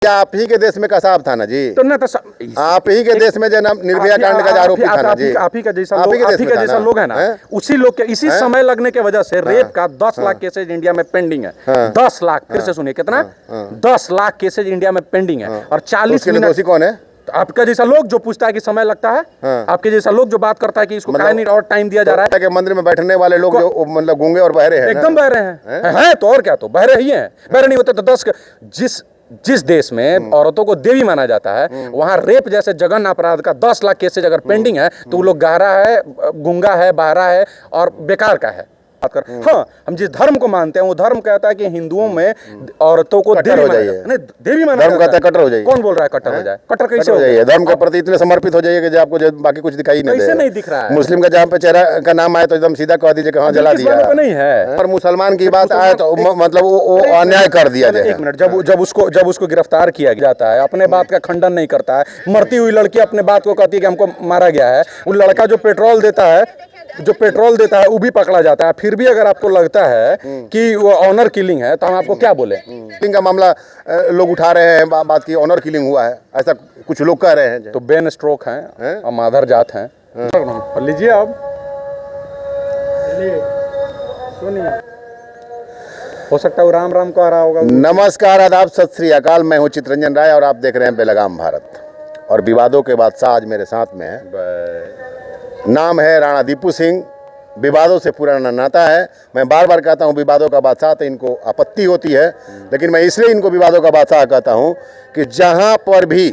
आप ही के देश में कसाब था ना जी, तो ना तो आप ही के देश में जो ना निर्भया कांड का आरोपी था ना जी, आप ही का जैसा लोग है ना, उसी लोग के इसी समय लगने की वजह से रेप का 10 लाख केसेज इंडिया में पेंडिंग है। 10 लाख, फिर से सुनिए कितना, 10 लाख केसेज इंडिया में पेंडिंग है। और 40 मिनट दोषी कौन है? तो आपका जैसा लोग जो पूछता है कि समय लगता है, आपके जैसा लोग जो बात करता है कि इसको काहे नहीं और टाइम दिया जा रहा है। मंदिर में बैठने वाले लोग जो मतलब गूंगे और बहरे हैं, एकदम बहरे हैं, तो और क्या, तो बहरे ही हैं। बहरे नहीं होते तो 10 जिस देश में औरतों को देवी माना जाता है, वहां रेप जैसे जघन्य अपराध का 10 लाख केसेज अगर पेंडिंग है, तो वो लोग गहरा है, गूंगा है, बहरा है और बेकार का है। हाँ, हम जिस धर्म को मानते हैं वो धर्म कहता है कि हिंदुओं में औरतों को देवी माना जाए, देवी माना जाता है। कट्टर हो जाइए। कौन बोल रहा है कट्टर हो जाए? कट्टर कैसे हो जाइए? धर्म के प्रति इतने समर्पित हो जाइए कि आपको बाकी कुछ दिखाई नहीं कैसे नहीं दिख रहा है। मुस्लिम का जहाँ पे चेहरा का नाम आए तो एकदम सीधा कह दीजिए कि हाँ जला दिया, नहीं है। और मुसलमान की बात आए तो मतलब वो अन्याय कर दिया जाए। एक मिनट, जब उसको गिरफ्तार किया जाता है, अपने बात का खंडन नहीं करता है, मरती हुई लड़की अपने बात को कहती है कि हमको मारा गया है, वो लड़का जो पेट्रोल देता है वो भी पकड़ा जाता है। फिर भी अगर आपको लगता है कि वो ऑनर किलिंग है तो हम आपको क्या बोले? किलिंग का मामला लोग उठा रहे हैं, बात की ऑनर किलिंग हुआ है, ऐसा कुछ लोग कह रहे हैं। तो बेन स्ट्रोक हैं और माधर जात हैं। लीजिए आप, सुनिए, हो सकता है राम राम कह रहा होगा। नमस्कार, आदाब, सत श्री अकाल। मैं हूँ चित्रंजन राय और आप देख रहे हैं बेलगाम भारत। और विवादों के बादशाह आज मेरे साथ में है, नाम है राणा दीपू सिंह। विवादों से पुराना नाता है। मैं बार बार कहता हूँ विवादों का बादशाह, तो इनको आपत्ति होती है, लेकिन मैं इसलिए इनको विवादों का बादशाह कहता हूँ कि जहाँ पर भी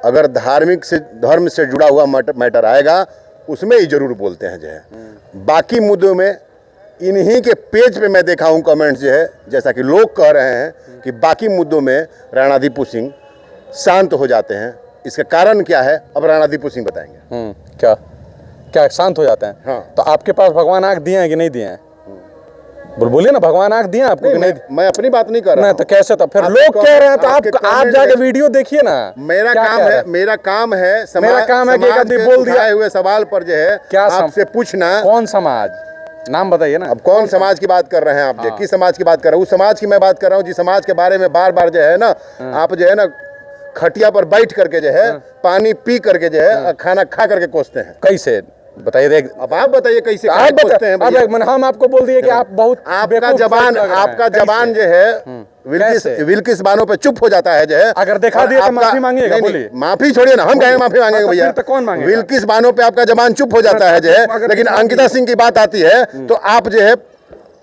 अगर धर्म से जुड़ा हुआ मैटर आएगा उसमें ही जरूर बोलते हैं जो है। बाकी मुद्दों में इन्हीं के पेज पे मैं देखा हूँ कमेंट्स जो है, जैसा कि लोग कह रहे हैं कि बाकी मुद्दों में राणा दीपू सिंह शांत हो जाते हैं। इसका कारण क्या है, अब राणा दीपू सिंह बताएंगे। क्या शांत हो जाते हैं? हाँ। तो आपके पास भगवान आंख दिए हैं कि नहीं दिए हैं? बोलिए ना, भगवान आंख दिए आपको कि नहीं? मैं अपनी बात नहीं कर रहा हूं। तो कैसे, तो फिर लोग कह रहे हैं तो आप जाके वीडियो देखिए ना। मेरा काम है कि बोल दिया हुए सवाल पर जो है क्या आपसे पूछना। कौन समाज, नाम बताइए ना। अब कौन समाज की बात कर रहे हैं आप? जो किस समाज की बात कर रहे हैं? उस समाज की मैं बात कर रहा हूँ जिस समाज के बारे में बार बार जो है ना आप जो है ना खटिया पर बैठ करके जो है पानी पी करके जो है खाना खा करके कोसते हैं। कैसे बताइए? अब आप बताइए कैसे कोसते हैं? हम आपको बोल दिए कि आप बहुत आपका जबान जो है विल्किस बानों पे चुप हो जाता है जो है। अगर दिखा दिए तो माफी मांगिएगा। बोलिए। माफी छोड़िए ना, हम कहेंगे माफी मांगेंगे भैया। तो कौन मांगेगा? विल्किस बानों पे आपका जबान चुप हो जाता है जो है, लेकिन अंकिता सिंह की बात आती है तो आप जो है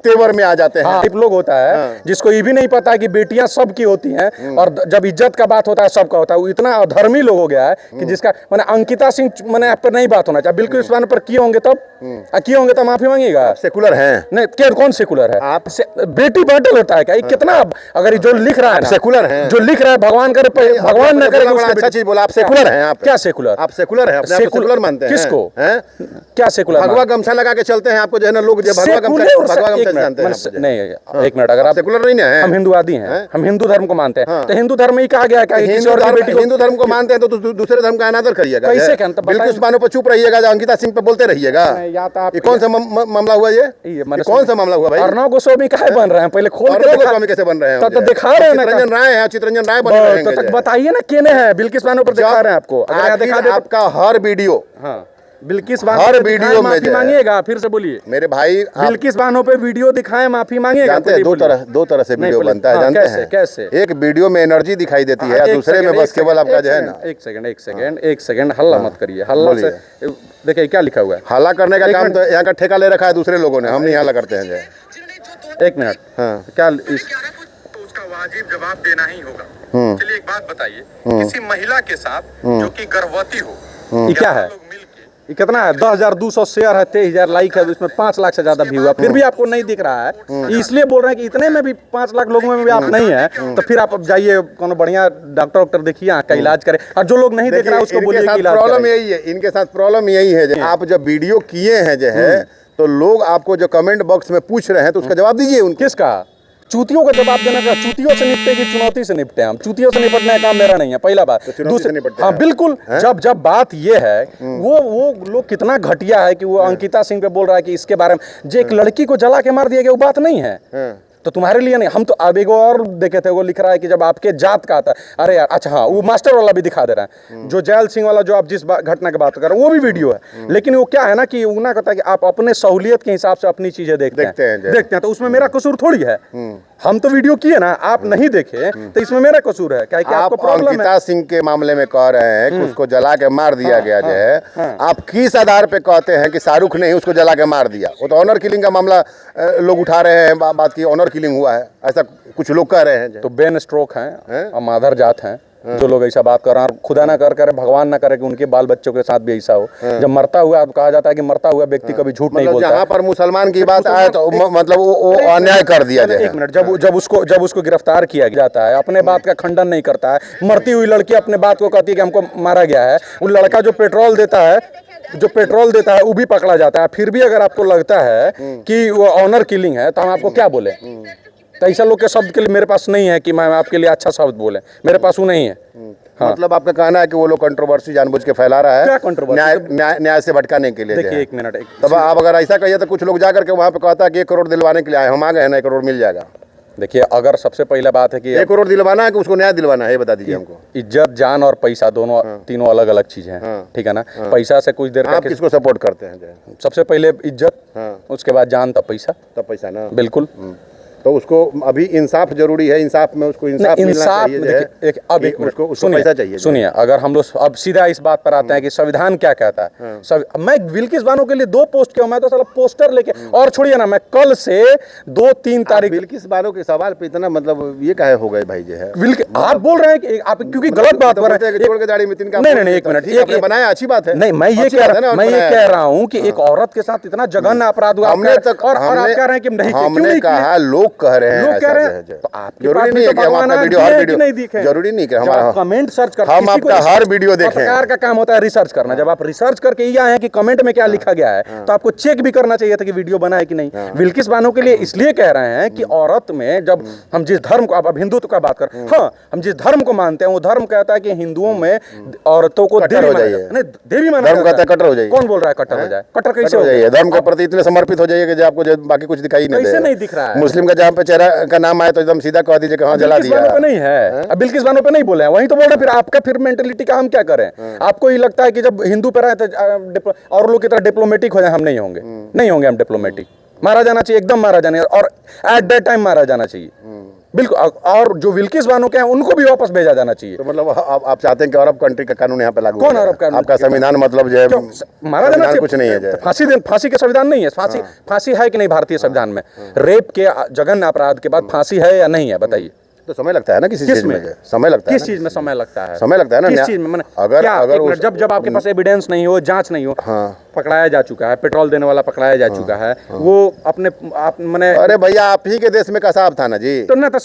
तेवर में आ जाते हैं। लोग होता है जिसको ये भी नहीं पता कि बेटियां सबकी होती हैं, और जब इज्जत का बात होता है सबका होता है। वो इतना अधर्मी लोग हो गया है कि जिसका मैंने अंकिता सिंह मैंने आप पर नहीं बात होना चाहिए। बिल्कुल इस बात पर किए होंगे तब माफी मांगिएगा। सेकुलर हैं? नहीं, क्या कौन सेकुलर है? आप बेटी बैटल होता है क्या? कितना अगर जो लिख रहा है सेकुलर है, जो लिख रहा है भगवान करे, भगवान न करे। अच्छा चीज बोला, आप सेकुलर हैं? आप क्या सेकुलर? आप सेकुलर हैं? अपने आप को सेकुलर मानते हैं? किसको? क्या सेकुलर? भगवा गमछा लगा के चलते हैं आपको जो है ना लोग जो भगवा गमछा जानते हैं। नहीं, एक मिनट, अगर आप सेकुलर नहीं है, हम हिंदुवादी हैं, हम हिंदू धर्म को मानते हैं, तो हिंदू धर्म में ही कहा गया है हिंदू धर्म को मानते हैं तो दूसरे धर्म का अनादर करिएगा। कैसे? बिल्कुल बानों पर चुप रहिएगा, अंकिता सिंह पे बोलते रहिएगा। ये कौन सा मामला हुआ? ये कौन सा मामला हुआ भाई? अर्णव गोस्वामी काहे बन रहे हैं? पहले खोल के गोस्वामी कैसे बन रहे हैं? तो दिखा रहे हैं ना, चित्रंजन राय है, चित्रंजन राय बन रहे हैं। तो बताइए ना केने हैं? बिल्किस बानो पर दिखा रहे हैं आपको। आपका हर वीडियो, बिल्किस हर वीडियो में माफी मांगिएगा। फिर से बोलिए मेरे भाई, बिल्किस बानो पे वीडियो दिखाएं, माफी मांगिएगा। दो तरह से वीडियो बनता है, जानते हैं? कैसे? एक वीडियो में एनर्जी दिखाई देती है, दूसरे में बस केवल आपका जो है ना। एक सेकंड हल्ला मत करिए। हल्ला से देखिए क्या लिखा हुआ है। हल्ला करने का काम तो यहाँ का ठेका ले रखा है दूसरे लोगों ने, हम नहीं हल्ला करते हैं। एक मिनट, क्या उसका वाजिब जवाब देना ही होगा। चलिए एक बात बताइए, किसी महिला के साथ जो कि गर्भवती हो, ये क्या है? ये कितना है? 10,200 शेयर है, 23,000 लाइक है, इसमें 5 लाख से ज्यादा व्यू है, फिर भी आपको नहीं दिख रहा है। इसलिए बोल रहे हैं कि इतने में भी 5 लाख लोगों में भी आप नहीं है, तो फिर आप जाइए कोनो बढ़िया डॉक्टर देखिए, आँख का इलाज करें। और जो लोग नहीं देख रहा है उसको बोलिए कि इलाज प्रॉब्लम यही है, इनके साथ प्रॉब्लम यही है। आप जब वीडियो किए हैं जो है तो लोग आपको जो कमेंट बॉक्स में पूछ रहे हैं तो उसका जवाब दीजिए। उनके किसका? चूतियों का जवाब देना का। चूतियों से निपटे कि चुनौती से निपटे? हम चूतियों से निपटने का काम मेरा नहीं है, पहला बात। दूसरी, हाँ बिल्कुल, जब बात ये है, वो लोग कितना घटिया है कि वो अंकिता सिंह पे बोल रहा है कि इसके बारे में जो एक लड़की को जला के मार दिया गया, वो बात नहीं है। तो तुम्हारे लिए नहीं। हम तो अब एक और देखे थे, वो लिख रहा है कि जब आपके जात का आता है, अरे यार अच्छा हाँ, वो मास्टर वाला भी दिखा दे रहा है, जो जैल सिंह वाला जो आप जिस घटना की बात कर रहे हैं वो भी वीडियो है। लेकिन वो क्या है ना कि वो ना कहता है कि आप अपने सहूलियत के हिसाब से अपनी चीजें देखते हैं, तो उसमें मेरा कसूर थोड़ी है। हम तो वीडियो किए ना, आप नहीं देखे तो इसमें मेरा कसूर है क्या कि आपको प्रॉब्लम है। अंकिता सिंह के मामले में कह रहे हैं कि उसको जला के मार दिया गया जो है, आप किस आधार पे कहते हैं कि शाहरुख ने ही उसको जला के मार दिया? वो तो ऑनर किलिंग का मामला लोग उठा रहे हैं, बात की ऑनर किलिंग हुआ है, ऐसा कुछ लोग कह रहे हैं। तो बेन स्ट्रोक हैं, माधर जात हैं जो लोग ऐसा बात कर रहे हैं, खुदा ना कर भगवान ना करे कि उनके बाल बच्चों के साथ भी ऐसा हो। जब मरता हुआ, अब कहा जाता है कि मरता हुआ व्यक्ति कभी झूठ नहीं बोलता। जहाँ पर मुसलमान की बात आए तो मतलब वो अन्याय कर दिया जाए। एक मिनट, जब उसको गिरफ्तार किया जाता है, अपने बात का खंडन नहीं करता है। मरती हुई लड़की अपने बात को कहती है कि हमको मारा गया है। वो लड़का जो पेट्रोल देता है वो भी पकड़ा जाता है। फिर भी अगर आपको लगता है कि वो ऑनर किलिंग है तो हम आपको क्या बोले? तो ऐसा लोग के शब्द के लिए मेरे पास नहीं है कि मैं आपके लिए अच्छा शब्द बोले, मेरे पास वो नहीं है। हाँ। मतलब आपका कहना है कि वो लोग कंट्रोवर्सी जानबूझ के फैला रहा है, क्या कंट्रोवर्सी? न्याय से भटकाने के लिए। देखिए एक मिनट, तब आप अगर ऐसा कहिए तो कुछ लोग जाकर के वहाँ पे कहता है कि 1 करोड़ दिलवाने के लिए आए, हम आ गए हैं ना, 1 करोड़ मिल जाएगा। देखिए, अगर सबसे पहला बात है कि 1 करोड़ दिलवाना है कि उसको न्याय दिलवाना है, ये बता दीजिए हमको। इज्जत, जान और पैसा दोनों तीनों अलग अलग चीजें हैं, ठीक है ना। पैसा से कुछ देर आप किसको सपोर्ट करते हैं? सबसे पहले इज्जत, उसके बाद जान, तब पैसा ना। बिल्कुल। तो उसको अभी इंसाफ जरूरी है, इंसाफ में उसको इंसाफ मिलना चाहिए। अब एक उसको पैसा चाहिए। सुनिए, अगर हम लोग अब सीधा इस बात पर आते हैं कि संविधान क्या कहता है। मैं बिल्किस बानो के लिए 2 पोस्ट किया, मैं तो साला पोस्टर लेके, और छोड़िए ना, मैं कल से 2-3 तारीख बिल्किस बानो के सवाल पे इतना मतलब ये काहे हो गए भाई जो है? आप बोल रहे हैं कि आप क्योंकि गलत बात कर रहे हैं। छोड़ के दाढ़ी मितिन का नहीं, एक मिनट, आपने बनाया, अच्छी बात है। नहीं, मैं ये कह रहा हूँ कि एक औरत के साथ इतना जघन्य अपराध हुआ, हमने तक और आप कह रहे हैं कि नहीं, हमने कहा, लोग कह रहे हैं, तो आपके जरूरी नहीं है कि हम आपका वीडियो हर वीडियो जरूरी नहीं कि हमारा कमेंट सर्च करते, हम आपका हर वीडियो देखें। पत्रकार का काम होता है रिसर्च करना। जब आप रिसर्च करके ये आए हैं कि कमेंट में क्या लिखा गया है, तो आपको चेक भी करना चाहिए था कि वीडियो बना है कि नहीं। बिल्किस बानो के लिए इसलिए कह रहे हैं कि औरत में, जब हम जिस धर्म को, अब हिंदुत्व का बात कर, हाँ, हम जिस धर्म को मानते हैं वो धर्म कहता है कि हिंदुओं में औरतों को देवी माना जाता है। कट्टर हो जाइए। कौन बोल रहा है कट्टर हो जाए? कट्टर कैसे हो जाइए? धर्म के प्रति इतने समर्पित हो जाइए कि आपको बाकी कुछ दिखाई नहीं दिख रहा है। मुस्लिम का जहाँ पे चेहरा का नाम आए तो एकदम सीधा कह दीजिए कि हाँ जला दिया। पे नहीं है, अब बिल्किस बानो पे नहीं बोले हैं, वहीं तो बोल रहे। फिर आपका फिर मेंटलिटी का हम क्या करें? आपको ये लगता है कि जब हिंदू पे रहे तो और लोग की तरह डिप्लोमेटिक हो जाए? हम नहीं होंगे, नहीं होंगे हम डिप्लोमेटिक। मारा जाना चाहिए, एकदम मारा जाना, और एट दैट टाइम मारा जाना चाहिए, बिल्कुल। और जो बिल्किस बानो के हैं उनको भी वापस भेजा जाना चाहिए। तो मतलब आप चाहते हैं कि अरब कंट्री का कानून यहाँ पे लागू? कौन अरब कानून? आपका संविधान मतलब जो है मारा जाना चाहिए, कुछ नहीं है। फांसी के संविधान नहीं है। फांसी है कि नहीं भारतीय संविधान में? रेप के जघन्य अपराध के बाद फांसी है या नहीं है, बताइए। तो समय लगता है ना किसी चीज में, समय लगता है। किस चीज में समय लगता है? समय लगता है ना, किस चीज में? अगर जब आपके पास एविडेंस नहीं हो, जांच नहीं हो, पकड़ाया जा चुका है, पेट्रोल देने वाला पकड़ाया जा चुका है, वो अपने मैंने, अरे भैया आप ही के देश में कसाब था ना जी, तो ना, तो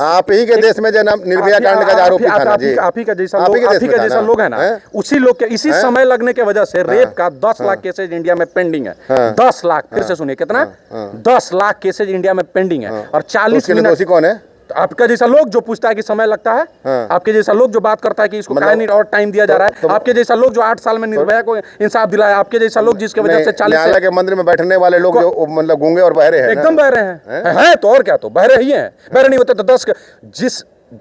आप ही के देश में जो नाम निर्भया कांड का आरोपी था ना जी, आप ही का जैसा लोग है ना, उसी लोग के इसी समय लगने के वजह से रेप का 10 लाख केसेज इंडिया में पेंडिंग है। 10 लाख, फिर से सुनिए कितना, 10 लाख केसेज इंडिया में पेंडिंग है। और 40 मिनट दोषी कौन है? तो आपका जैसा लोग जो पूछता है कि समय लगता है, आपके जैसा लोग जो बात करता है कि इसको काहे नहीं और टाइम दिया जा रहा है, आपके जैसा लोग जो 8 साल में निर्भया को इंसाफ दिलाया, आपके जैसा लोग जिसके वजह से 40 न्यायालय के मंदिर में बैठने वाले लोग जो मतलब गूंगे और बहरे हैं, एकदम बहरे हैं, तो और क्या, तो बहरे ही हैं। बहरे नहीं होते तो 10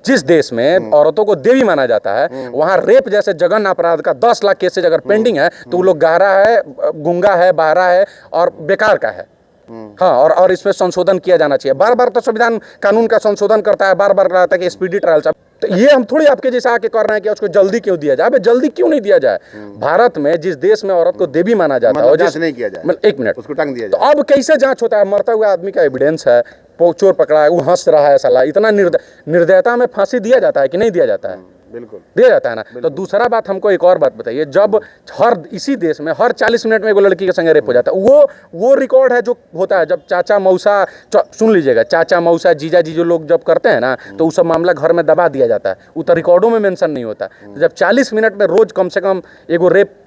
जिस देश में औरतों को देवी माना जाता है, वहां रेप जैसे जघन्य अपराध का 10 लाख केसेज अगर पेंडिंग है, तो वो लोग गहरा है, गूंगा है, बहरा है और बेकार का है। हाँ, और इसमें संशोधन किया जाना चाहिए। बार बार तो संविधान कानून का संशोधन करता है, बार बार कहता है कि स्पीडी ट्रायल। तो ये हम थोड़ी आपके जैसा आके कर रहे हैं कि उसको जल्दी क्यों दिया जाए। जल्दी क्यों नहीं दिया जाए? भारत में जिस देश में औरत को देवी माना जाता है, जांच नहीं किया जाए, एक मिनट, उसको टांग दिया जाए। तो अब कैसे जांच होता है? मरता हुआ आदमी का एविडेंस है, चोर पकड़ा है, वो हंस रहा है, साला इतना निर्दयता में फांसी दिया जाता है कि नहीं दिया जाता है? बिल्कुल दिया जाता है ना। तो दूसरा बात, हमको एक और बात बताइए, जब इसी देश में हर 40 मिनट में एगो लड़की के संगे रेप हो जाता है, वो रिकॉर्ड है जो होता है, जब चाचा मौसा, सुन लीजिएगा, चाचा मौसा जीजा जी जो लोग जब करते हैं ना, तो उस सब मामला घर में दबा दिया जाता है, वो तो रिकॉर्डों में मेंशन नहीं होता। जब 40 मिनट में रोज कम से कम एगो रेप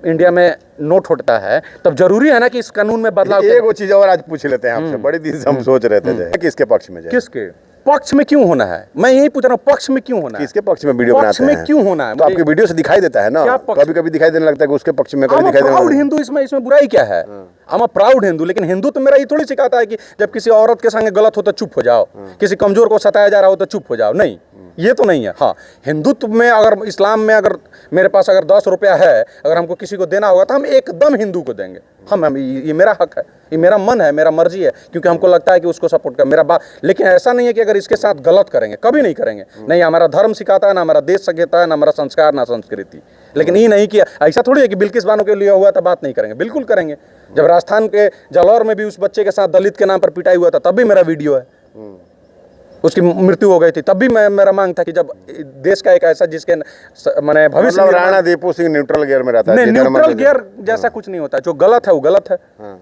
इंडिया में नोट होता है, तब जरूरी है ना कि इस कानून में बदलाव। एक चीज और आज पूछ लेते हैं आपसे, बड़ी दिन से हम सोच रहे थे किसके पक्ष में जाए? किसके? पक्ष में क्यों होना है? मैं यही पूछ रहा हूँ, पक्ष में क्यों होना है? किसके पक्ष में वीडियो पक्ष बनाते में हैं? क्यों होना है? तो आपकी वीडियो से दिखाई देता है ना, क्या पक्ष? कभी कभी दिखाई देने लगता है कि उसके पक्ष में, कभी I'm a दिखाई देने proud लगता है। हिंदू, इसमें बुराई क्या है? I'm a proud हिंदू, लेकिन हिंदू तो मेरा ये थोड़ी सिखाता है कि जब किसी औरत के संग गलत हो तो चुप हो जाओ, किसी कमजोर को सताया जा रहा हो तो चुप हो जाओ, नहीं, ये तो नहीं है। हाँ, हिंदुत्व में अगर, इस्लाम में अगर मेरे पास अगर 10 रुपया है, अगर हमको किसी को देना होगा तो हम एकदम हिंदू को देंगे। हम ये मेरा हक है, ये मेरा मन है, मेरा मर्जी है, क्योंकि हमको लगता है कि उसको सपोर्ट कर मेरा बात। लेकिन ऐसा नहीं है कि अगर इसके साथ गलत करेंगे, कभी नहीं करेंगे। नहीं, हमारा धर्म सिखाता है, ना हमारा देश सिखाता है, ना हमारा संस्कार, ना संस्कृति। लेकिन ये नहीं कि ऐसा थोड़ी है कि बिल्किस बानो के लिए हुआ था बात नहीं करेंगे, बिल्कुल करेंगे। जब राजस्थान के जालौर में भी उस बच्चे के साथ दलित के नाम पर पिटाई हुआ था, तब भी मेरा वीडियो है। उसकी मृत्यु हो गई थी, तब भी मेरा मांग था कि जब देश का एक ऐसा जिसके माने भविष्य मतलब राणा दीपू सिंह न्यूट्रल गियर में रहता है। नहीं, न्यूट्रल गियर जैसा कुछ नहीं होता। जो गलत है वो गलत है।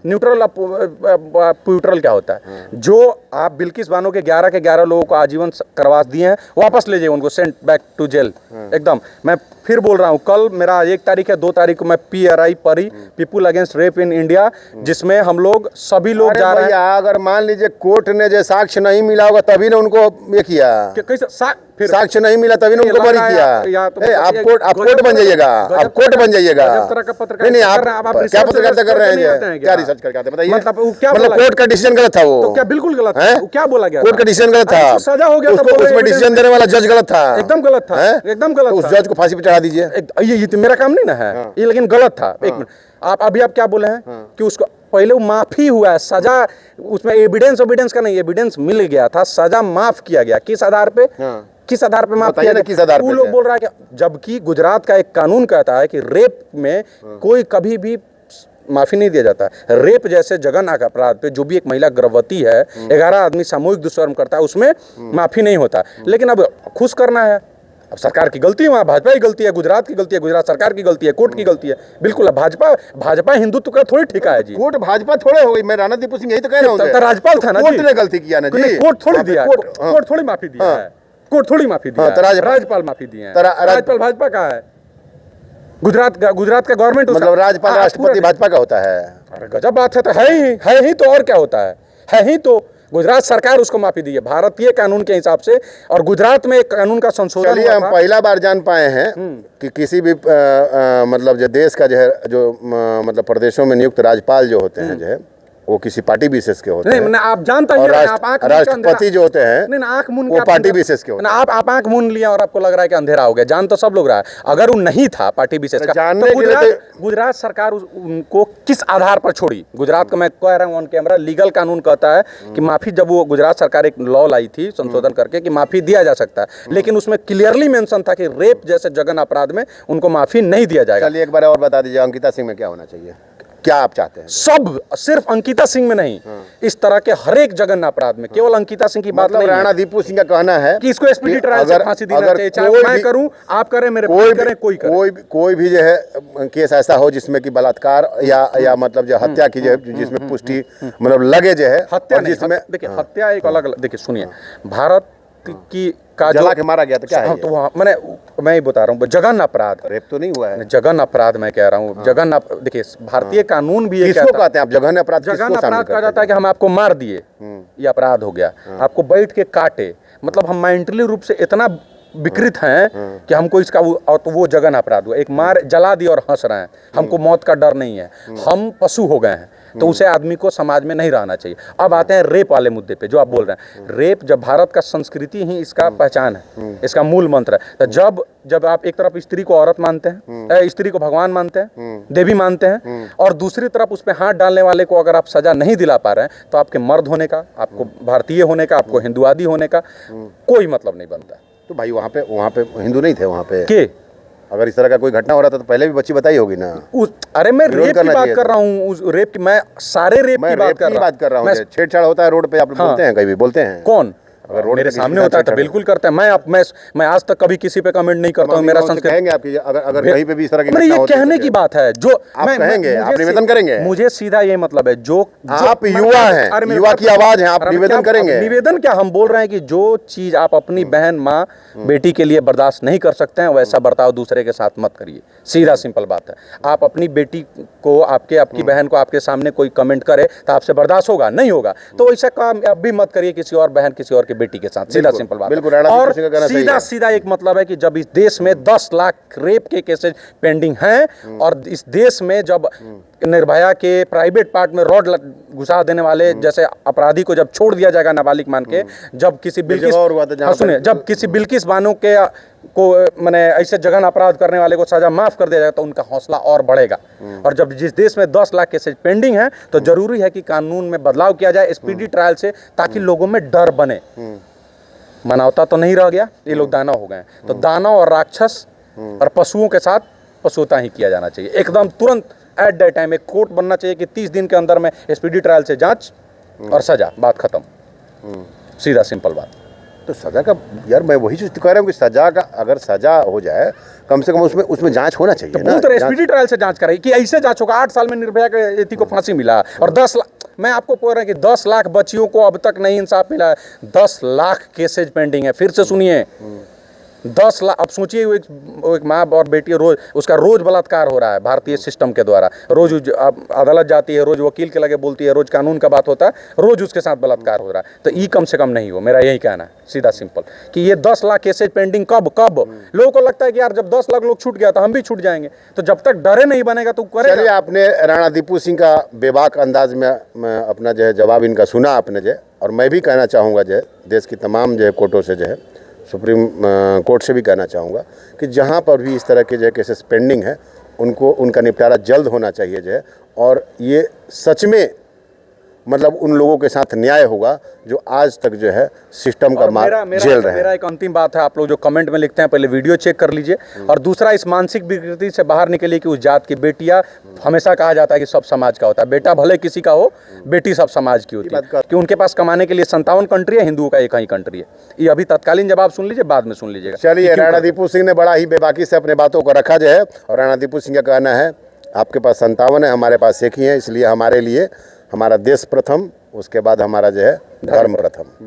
न्यूट्रल न्यूट्रल क्या होता है? जो आप बिल्किस बानो के 11 लोगों को आजीवन करवा दिए हैं, वापस ले जाइए उनको, सेंट बैक टू जेल एकदम। मैं फिर बोल रहा हूँ, कल मेरा 1 तारीख है, 2 तारीख को मैं PRI परी, people against rape in India, जिसमें हम लोग सभी लोग जा रहे हैं। अगर मान लीजिए कोर्ट ने जो साक्ष्य नहीं मिला होगा तभी ने उनको ये किया, फिर साक्ष्य नहीं मिला तभी ने उनको बरी किया। आप कोर्ट बन जाइएगा, आप कोर्ट बन जाइएगा। नहीं, आप क्या पत्रकारिता कर रहे हैं, क्या रिसर्च करके आते हैं बताइए? मतलब कोर्ट का डिसीजन गलत था वो? तो क्या बिल्कुल गलत है? क्या बोला गया? कोर्ट का डिसीजन गलत था, सजा हो गया, उसमें डिसीजन देने वाला जज गलत था, एकदम गलत था, एकदम गलत। उस जज को फांसी पे चढ़ा दीजिए। ये तो मेरा काम नहीं ना है ये, लेकिन गलत था। एक मिनट, आप क्या बोले हैं कि उसको पहले वो माफी हुआ है, सजा उसमें एविडेंस का नहीं, एविडेंस मिल गया था, सजा माफ किया गया। किस आधार पे? किस आधार पे माफ किया? किस आधार पे? वो लोग बोल रहा है कि जबकि गुजरात का एक कानून कहता है कि रेप में कोई कभी भी माफी नहीं दिया जाता। रेप जैसे जघन्य अपराध पे जो भी एक महिला गर्भवती है, 11 आदमी सामूहिक दुष्कर्म करता है, उसमें माफी नहीं होता। लेकिन अब खुश करना है, अब सरकार की गलती है, वहाँ भाजपा की गलती है, गुजरात की गलती है, गुजरात सरकार की गलती है, कोर्ट की गलती है। बिल्कुल, अब भाजपा हिंदुत्व का थोड़ी ठेका है जी। कोर्ट भाजपा थोड़े हो गई, मैं राणा दीपू सिंह यही तो कह रहा हूँ। राज्यपाल था ना, कोर्ट ने गलती किया ना जी, कोर्ट थोड़ी दिया, कोर्ट थोड़ी माफी दिया है, कोर्ट थोड़ी माफी दिया है, राज्यपाल माफी दिए हैं। राज्यपाल भाजपा का है, गुजरात का गवर्नमेंट, मतलब राज्यपाल राष्ट्रपति भाजपा का होता है। अरे गजब बात है, तो है ही तो और क्या होता है ही तो। गुजरात सरकार उसको माफी दी है भारतीय कानून के हिसाब से, और गुजरात में एक कानून का संशोधन। चलिए, हम पहला बार जान पाए हैं कि किसी भी मतलब जो देश का जो है, जो मतलब प्रदेशों में नियुक्त राज्यपाल जो होते हैं जो है, वो किसी पार्टी विशेष के होते हैं। नहीं, आप जानते हैं, राष्ट्रपति जो होते हैं वो पार्टी विशेष के होते हैं। आप आंख मूंद लिया और आपको लग रहा है कि अंधेरा हो गया। जान तो सब लोग रहा है। अगर वो नहीं था पार्टी विशेष का, तो गुजरात सरकार उनको किस आधार पर छोड़ी? गुजरात का मैं कह रहा हूँ ऑन कैमरा, लीगल कानून कहता है कि माफी, जब वो गुजरात सरकार एक लॉ लाई थी संशोधन करके कि माफी दिया जा सकता है, लेकिन उसमें क्लियरली मेंशन था कि रेप जैसे जघन्य अपराध में उनको माफी नहीं दिया जाएगा। चलिए, एक बार और बता दीजिए, अंकिता सिंह में क्या होना चाहिए, क्या आप चाहते हैं? सब, सिर्फ अंकिता सिंह में नहीं, इस तरह के हर एक जघन्य अपराध में, केवल अंकिता सिंह की बात नहीं है। राणा दीपू सिंह का कहना है कि इसको एक्सपीडिट ट्रायल से फांसी देना चाहिए, चाहे मैं करूं, आप करें, मेरे कोई करें, कोई भी जो है केस ऐसा हो जिसमें कि बलात्कार या मतलब जो हत्या की जो जिसमें पुष्टि मतलब लगे जो है, हत्या जिसमें, देखिए हत्या एक अलग, देखिए सुनिए, भारत की का जला के मारा गया तो क्या है? तो मैं ही बता रहा हूँ, जघन्य अपराध, रेप तो नहीं हुआ है, जघन्य अपराध मैं कह रहा हूँ। जघन्य, देखिए भारतीय कानून भी ये किसको कहते हैं आप जघन्य अपराध? जघन्य अपराध कहा जाता है कि हम आपको मार दिए, ये अपराध हो गया। आपको बैठ के काटे, मतलब हम मेंटली रूप से इतना विकृत हैं कि हमको इसका तो वो जघन्य अपराध हुआ। एक मार, जला दिया और हंस रहे हैं, हमको मौत का डर नहीं है, हम पशु हो गए हैं, तो उसे आदमी को समाज में नहीं रहना चाहिए। अब आते हैं रेप वाले मुद्दे पे, जो आप बोल रहे हैं। रेप, जब भारत का संस्कृति ही इसका पहचान है, इसका मूल मंत्र है, तो जब आप एक तरफ स्त्री को औरत मानते हैं, स्त्री को भगवान मानते हैं, देवी मानते हैं, और दूसरी तरफ उस पर हाथ डालने वाले को अगर आप सजा नहीं दिला पा रहे हैं, तो आपके मर्द होने का, आपको भारतीय होने का, आपको हिंदुवादी होने का कोई मतलब नहीं बनता। तो भाई वहाँ पे हिंदू नहीं थे वहाँ पे के? अगर इस तरह का कोई घटना हो रहा था तो पहले भी बच्ची बताई होगी ना। अरे मैं रेप की बात कर रहा हूँ, रेप की, मैं सारे रेप की बात कर रहा हूँ। छेड़छाड़ होता है रोड पे, आप बोलते हैं, कहीं भी बोलते हैं? कौन? अगर रोड मेरे सामने होता है तो बिल्कुल करते हैं। मैं आज तक कभी किसी पे कमेंट नहीं करता हूँ। मेरा संस्कृत कहेंगे आपकी, अगर कहीं पे भी इस तरह की घटना होती है, ये कहने की बात है, जो आप कहेंगे, आप निवेदन करेंगे। मुझे सीधा ये मतलब है, जो आप युवा हैं, युवा की आवाज है, आप निवेदन करेंगे। निवेदन क्या, हम बोल रहे हैं कि जो चीज आप अपनी बहन, माँ, बेटी के लिए बर्दाश्त नहीं कर सकते हैं, वैसा बर्ताव दूसरे के साथ मत करिए। सीधा सिंपल बात है। आप अपनी बेटी को, आपकी बहन को आपके सामने कोई कमेंट करे तो आपसे बर्दाश्त होगा? नहीं होगा। तो ऐसा काम अब भी मत करिए किसी और बहन, किसी और की बेटी के साथ, सीधा सिंपल बात। बिल्कुल, राणा और दीपू सिंह का कहना सही सीधा है। सीधा एक मतलब है कि जब इस देश में 10 लाख रेप के केसेस पेंडिंग हैं और इस देश में जब निर्भया के प्राइवेट पार्ट में रॉड घुसा देने वाले जैसे अपराधी को जब छोड़ दिया जाएगा नाबालिग मान के, जब किसी बिल्किस, और हुआ था जहाँ हाँ, सुनिए, जब किसी बिल्किस बानो के को मैंने ऐसे जघन अपराध करने वाले को सजा माफ कर दिया जाएगा तो उनका हौसला और बढ़ेगा। और जब जिस देश में 10 लाख केसेज पेंडिंग हैं तो जरूरी है कि कानून में बदलाव किया जाए स्पीडी ट्रायल से, ताकि लोगों में डर बने। मानवता तो नहीं रह गया, ये लोग दानव हो गए। तो दानव और राक्षस और पशुओं के साथ पशुता ही किया जाना चाहिए एकदम तुरंत, एट दैट टाइम। एक कोर्ट बनना चाहिए कि 30 दिन के अंदर में स्पीडी ट्रायल से जांच और सजा, बात खत्म, सीधा सिंपल बात। तो सजा का यार मैं वही चीज कह रहा हूँ कि सजा का अगर सजा हो जाए कम से कम उसमें जांच होना चाहिए तो ना। बहुत स्पीडी ट्रायल से जांच कराई कि ऐसे जांच होगा। 8 साल में निर्भया के एथी को फांसी मिला और 10 लाख, मैं आपको बोल रहा हूँ कि 10 लाख बच्चियों को अब तक नहीं इंसाफ मिला है। 10 लाख केसेज पेंडिंग है। फिर से सुनिए, 10 लाख। अब सोचिए वो एक माँ और बेटी रोज, उसका रोज बलात्कार हो रहा है भारतीय सिस्टम के द्वारा। रोज अदालत जाती है, रोज वकील के लगे बोलती है, रोज कानून का बात होता है, रोज उसके साथ बलात्कार हो रहा है। तो ये कम से कम नहीं हो, मेरा यही कहना है सीधा सिंपल कि ये 10 लाख केसेज पेंडिंग कब लोगों को लगता है कि यार जब 10 लाख लोग छूट गया तो हम भी छूट जाएंगे। तो जब तक डरे नहीं बनेगा तो चलिए, करेगा। आपने राणा दीपू सिंह का बेबाक अंदाज में अपना जो है जवाब इनका सुना आपने जो है, और मैं भी कहना चाहूँगा जो है देश की तमाम जो है कोर्टों से जो है, सुप्रीम कोर्ट से भी कहना चाहूँगा कि जहाँ पर भी इस तरह के जो है केसेस पेंडिंग है उनका निपटारा जल्द होना चाहिए जो है, और ये सच में मतलब उन लोगों के साथ न्याय होगा जो आज तक जो है सिस्टम का मार झेल रहे हैं। मेरा एक अंतिम बात है, आप लोग जो कमेंट में लिखते हैं पहले वीडियो चेक कर लीजिए, और दूसरा इस मानसिक विकृति से बाहर निकलिए कि उस जात की बेटियां, हमेशा कहा जाता है कि सब समाज का होता है, बेटा भले किसी का हो, बेटी सब समाज की होती है। कि उनके पास कमाने के लिए 57 कंट्री है, हिंदुओं का एक ही कंट्री है। ये अभी तत्कालीन जवाब सुन लीजिए, बाद में सुन लीजिएगा। चलिए, राणा दीपू सिंह ने बड़ा ही बेबाकी से अपने बातों को रखा जो है, और राणा दीपू सिंह का कहना है आपके पास 57 है, हमारे पास एक ही है, इसलिए हमारे लिए हमारा देश प्रथम, उसके बाद हमारा जो है धर्म प्रथम।